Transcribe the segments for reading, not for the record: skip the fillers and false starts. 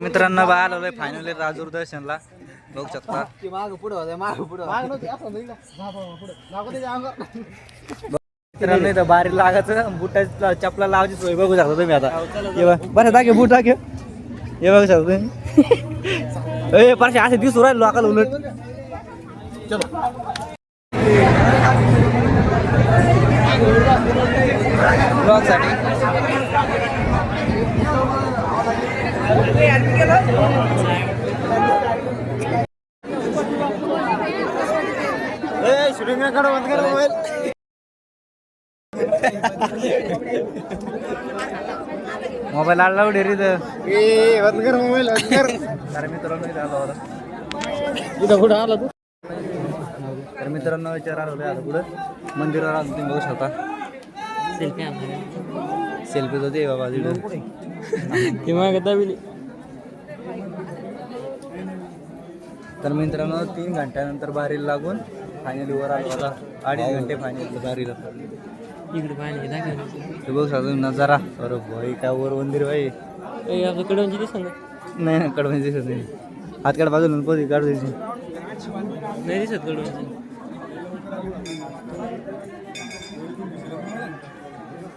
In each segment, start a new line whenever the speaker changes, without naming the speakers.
मित्रांनो बा आलोय फायनली राजूर दर्शनला बघू शकता. मित्रांनो इथं बारी लागायचं बुटा चपला लावायची सोय बघू शकता तुम्ही आता. बरं दाखे बूट दाखे हे बघू शकता तुम्ही. पाचशे असे दिसू राहिले लोकांना उलट. ब्लॉग साठी शूटिंग करो बंद करो मोबाईल. मोबाईल आला डेरी बंद कर मोबाईल बंद कर. अरे मित्रांनो इथं आलो होता. इथं कुठं आला तू. तर मित्रांनो विचार आलो आता पुढं मंदिरावर आलो तुम्ही बघू शकता. सेल्फी तर दे बाबा तर मित्रांनो 3 घंट्यानंतर बारीला लागून फायनली वर आलो होता. 2.5 घंटे फायनल बारीला इकडे पाणी बघू शकतो नजारा. अरे भाई काय वर मंदिर भाई. कडवंजी दिसत नाही ना. कडवंजी दिसत नाही. हातकडे बाजूला पोती काढू द्यायची नाही दिसत कडवंजी.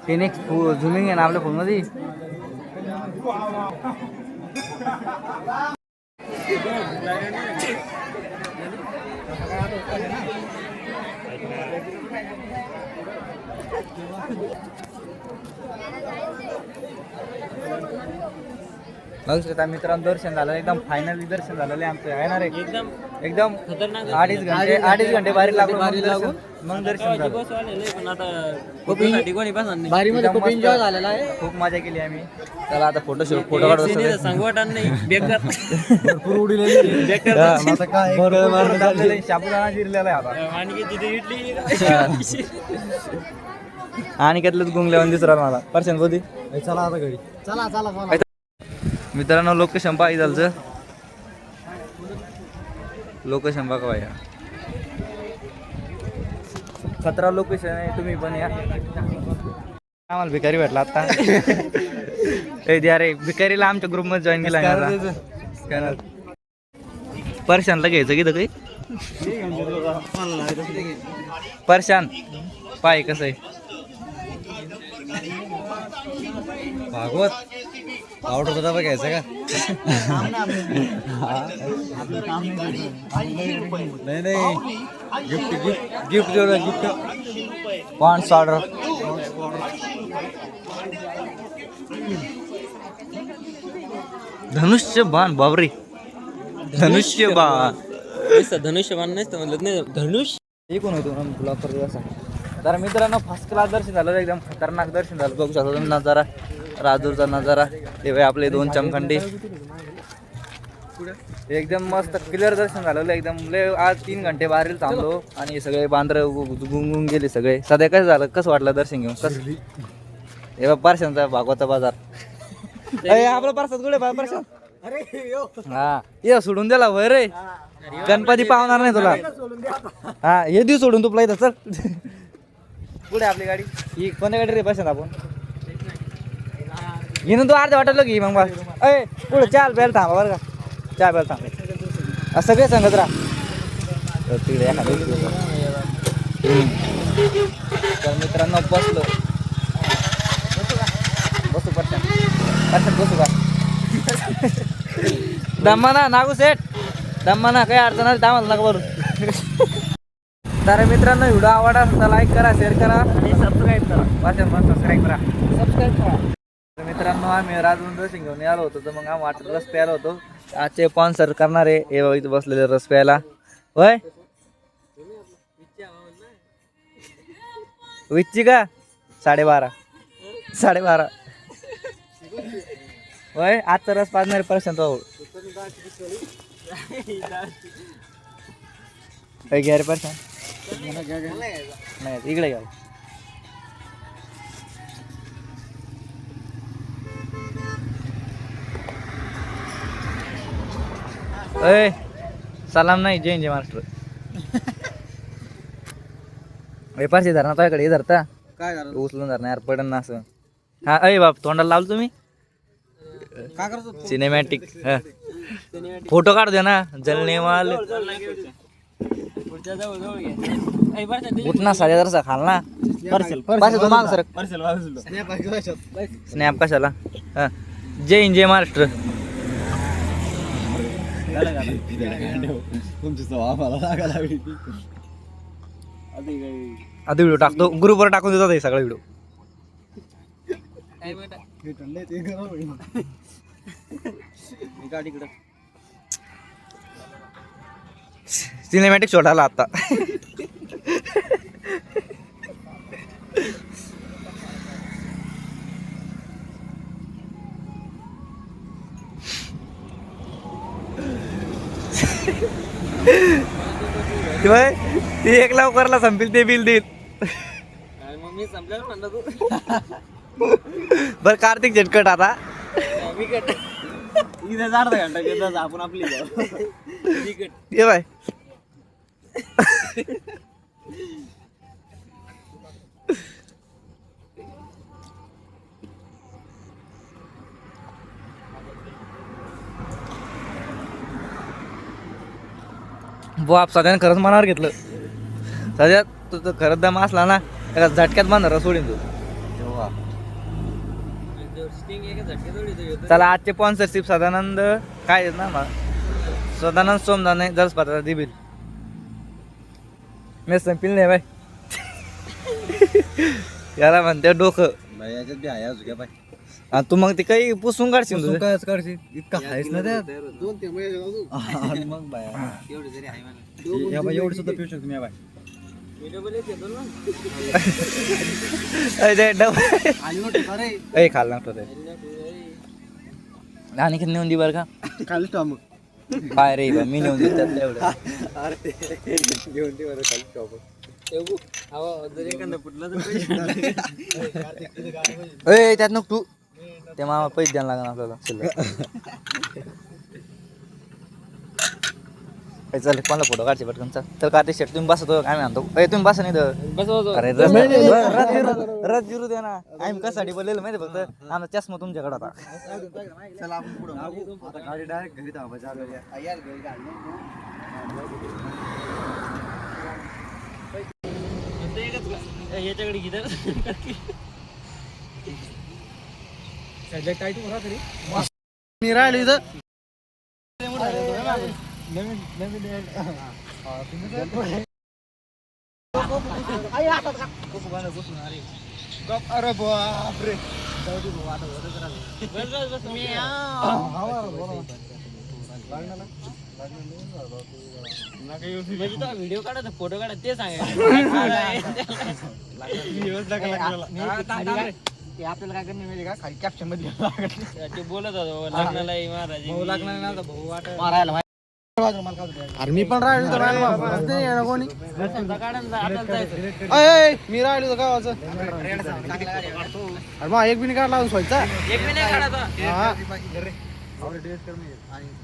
टेन झुमिंग आहे ना आपल्या फोनमध्ये. बघू शकता मित्रांनो दर्शन झालं एकदम फायनली दर्शन झालेलं आहे आमचं आहे ना रे. एकदम खतरनाक. 2.5 घंटे बारी लागून मग दर्शन झालं. खूप एन्जॉय झालेला आहे. खूप मजा केली आम्ही. चला आता फोटो काढू. साबुदाणा जिरलेला आहे आणि घेतलंच गुंगल्यावर दिसू राहिला मला. पर्शन बोधी चला आता घरी. चला मित्रांनो लोकेशन पाहिजे झालं. लोकेशन बघा या खतरा लोकेशन आहे. तुम्ही पण या. आम्हाला भिकारी भेटला आता. रे भिकारीला आमच्या ग्रुपमध्ये जॉईन केला. परशानला घ्यायचं की काही परशान पाय कसं आहे भागवत आवडत होता बघ घ्यायचं का. नाही गिफ्ट जेवढं गिफ्ट पॉन्स ऑर्डर. धनुष्य बाण बाबरी. धनुष्य बाण नाही तर म्हणलं नाही धनुष्य. हे कोण होतो ब्लॉक करतो असा. तर मित्रांनो फर्स्ट क्लास दर्शन झालं. एकदम खतरनाक दर्शन झालं. बघू शकता तुम्ही नजारा. राजूरचा नजारा. ते आपले 2 चमखंडी. एकदम मस्त क्लिअर दर्शन झालेलं एकदम. आज 3 घंटे बाहेर थांबलो आणि सगळे बांद्र गुंगून गेले सगळे. सध्या कसं झालं कसं वाटलं दर्शन घेऊन कसं. हे पार्शांचा भागवता बाजार. आपला पार्शात कुठे पार्शात. हा ये सोडून दिला वय रे. गणपती पावणार नाही तुला. हा हे दिवस सोडून तुला इथं चल. पुढे आपली गाडी ही कोणत्या गाडी रे पार्शात आपण घेऊन तू अर्ध्या वाटलं की मग बस. पुढे चाल बेल थांबा बरं का. चहा बेल थांबा सगळे सांगत राहा तिकडे. तर मित्रांनो बसलो. बसू परशात बसू का. दम्माना नागू सेट दम्माना काही अडचण नाही. दामाला नका बरू. तर मित्रांनो व्हिडिओ आवडला असता लाईक करा शेअर करा आणि सबस्क्राईब करा. सबस्क्राईब करा. तर मित्रांनो आम्ही राजूर दर्शन घेऊन आलो होतो. तर मग आम्ही वाटत रस प्यायला होतो. आजचे स्पॉन्सर करणारे हे इथं बसलेले रस प्यायला. होय विच्ची का 12:30 होय. आजचा रस पाजणारे पर्सेंट भाऊ घ्या रे पर्सेंट. नाही इकडे घ्या. सलाम नाही, जय जय महाराष्ट्र. वेपारशी धरणा तुझ्याकडे हे धरता
काय झालं
उचलून धरणा यार पडन ना असं. हा अय बाप तोंडाला लावलं तुम्ही
काय करतो
सिनेमॅटिक. फोटो काढ दे ना जलने वाल उठना साध्या जरसा खाल ना. पार्सल तू माग सर स्नॅप कशाला. हा जय हिंद जय महाराष्ट्र. आधी व्हिडिओ टाकतो ग्रुपवर टाकून देतात हे सगळा व्हिडिओ. सिनेमॅटिक शॉट आला आता. ती एक लवकरला संपील ते बिल देईल. बर कार्तिक झटकट आता
अर्धा घंटा आपण आपली
ये बाय. आप सगळ्यांनी खरंच मनावर घेतलं. सध्या तुझं खरंच दम असला ना एका झटक्यात बांधणार सोडीन तू. चला आजचे स्पॉन्सरशिप सदानंद काय आहेत ना सदानंद सोमदाने जस पात्र दिबिल मी संपील नाही बाय. याला म्हणते डोकं
याच्यात बी आहे घ्या बाय.
आणि तू मग ते काही पुसून काढशील तुझं.
काय काढशील इतका आहेस ना त्यात मग बाया एवढं सुद्धा पिऊ शकतो मी बाय.
खाल लागतो ते आणि किती नेऊन दे बरं का
खाली टॉम
काय रे बा मी नेऊन देतात एवढं.
घेऊन दे बरं खाली टॉप
त्यात नको तू ते मामा पैसे द्यायला लागणार आपल्याला चल कोणाला फोटो काढचे पटकन चल कार्तिक शेट तुम्ही बसतो काय म्हणतो तुम्ही बसा नाही तर अरे रथ जिरू दे ना. आम्ही कशासाठी बोललेलं माहिती फक्त आमचा चष्मा तुमच्याकडे होता.
चला आपण पुढं आता गाडी डायरेक्ट घरी धावायची
याच्याकडे किती
मी राहिलो इथं अरे बापरे
व्हिडिओ काढा फोटो काढा ते सांगायचं.
आपल्याला काय करणे माहिती का खाली कॅप्शन मध्ये
ते बोलत होतो लग्नाला महाराज
अरे मी पण राहिलो कोणी मी राहिलो काय वाच अरे मग एक बिन काढ लावून सोयचा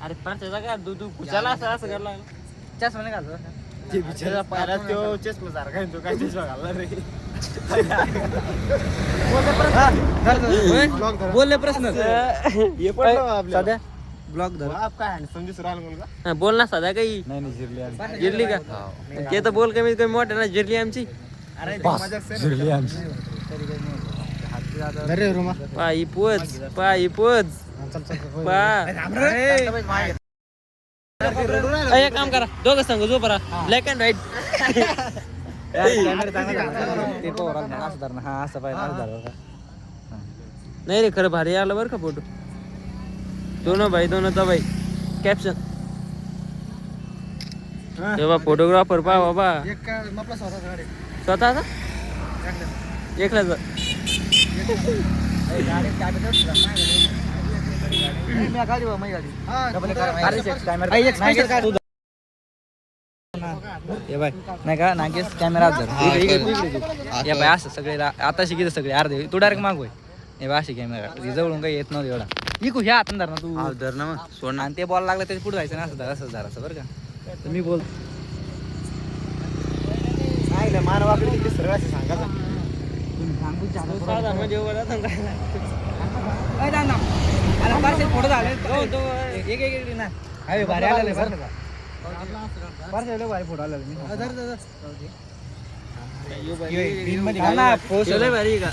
अरे पण त्याचा काय तू कुशाला असं करला
चष्मा नाही घालतो
ते बिचारा पायला तो चष्मा सारखा आहे, तो काय चष्मा घालला रे
बोलले प्रश्न
हे पण
सध्या ब्लॉग धर
आप काय हँडसम दिसू राहिला मुलगा
बोल ना सध्या काही
नाही जिरली
जिरली का ते तर बोल कमीत कमी मोठे ना जिरली आमची
जिरली आमची अरे रुमा
पायी पोच एक काम करा दोघं सांग जो बरा ब्लॅक अँड व्हाईट
ते पोराला नाही, असं धर ना हा असं पाहिजे असं धर का.
नाही रे खरं भारी आलं बरं का फोटो दोनों भाई कॅप्शन तेव्हा फोटोग्राफर पा बाबा
एक काय आपला स्वतःचा गाडी
स्वतःचा एकलाच
नाही का नागेश कॅमेरा या बाय असं सगळे आता शिकित सगळे अर्धे तू डायरेक्ट मागवय हे बा अशी कॅमेरा जवळून काही येत नव्हतं एवढा इकू ह्या हातान धर ना तू
धर ना मग
सोड आणि ते बॉल लागला त्याच्या पुढे जायचं ना असं धर असं बरं का
तर मी बोल नाही मानवाकडे किती सरळ असे सांगा
साधा म्हणजे उभा राहतो ना काय.
फोटो झाले
हो, तो
एक ना अरे भारी आलेलं आहे बरं भारी फोटो आलेला मी
लय भारी का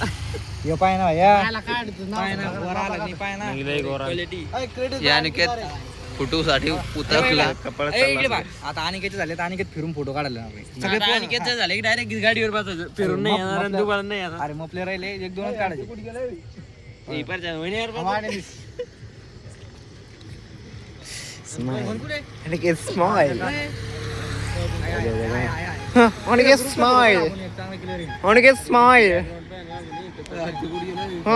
यो पाय ना या पाय ना वर आला नाही पाय ना
क्वालिटी.
फोटो साठी उतरला आता अनिकेत झाले तर अनिकेत फिरून फोटो काढायला
सगळे अनिकेतचं झालं की डायरेक्ट गाडीवर बसायचं. फिरून नाही येणार आणि दुकानात नाही येणार.
अरे मपले राहिले एक दोनच काढायचे
हे परच्या वहिनीवर बसायचं.
Aniket smile. Aniket smile. Aniket smile.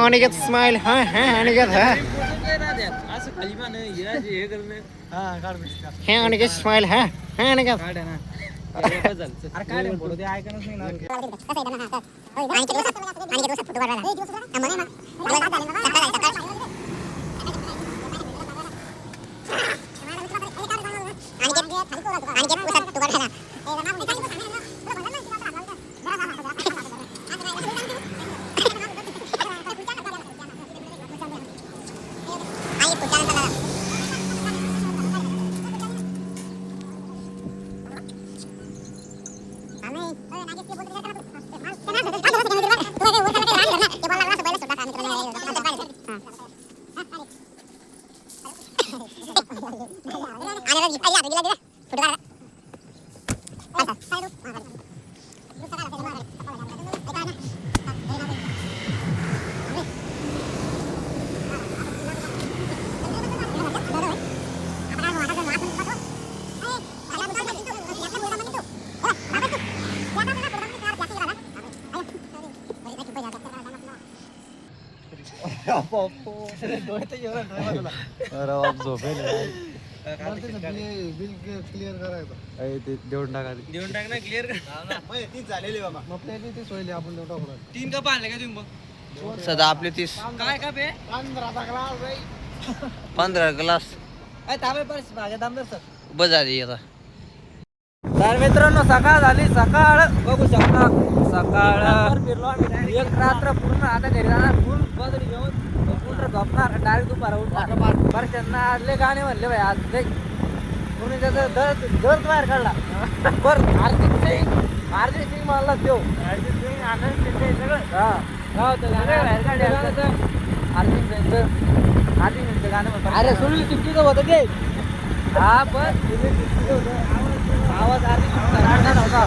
Aniket smile. हा Aniket हा.
असं खाली मान हे करणं.
हे Aniket smile हा. Aniket.
काढ ना
बस झालं.
अरे काढ फोटो ते ऐकणच नाही ना
देऊन टाक ना क्लिअर तीन कप आणले का तुम्ही मग
सदा आपले 30
काय का बे
15 ग्लास बस झाली आता तर मित्रांनो सकाळ झाली सकाळ बघू शकता सकाळ
फिरलो आम्ही
एक रात्र पूर्ण आता घरी जाणार फुल बदली घेऊन पूर्ण झोपणार डायरेक्ट दुपारा उठणार परशांना आजले गाणे म्हणले भाई आज लय कोणी त्याचं दर्द बाहेर काढला बरं अर्जित सिंग म्हणला तो
अर्जित सिंग आनंद शिंदे सगळं
हा बाहेर काढले अर्जित सिंगचं गाणं म्हणतात अरे सुनील सिंगचं होतं ते हा पण सुनील सिंगचं होतं आवाज अर्जित सिंगचा नव्हता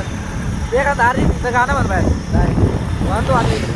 ते का अर्जित सिंगचं गाणं म्हण बाहेर म्हणतो अर्जित सिंग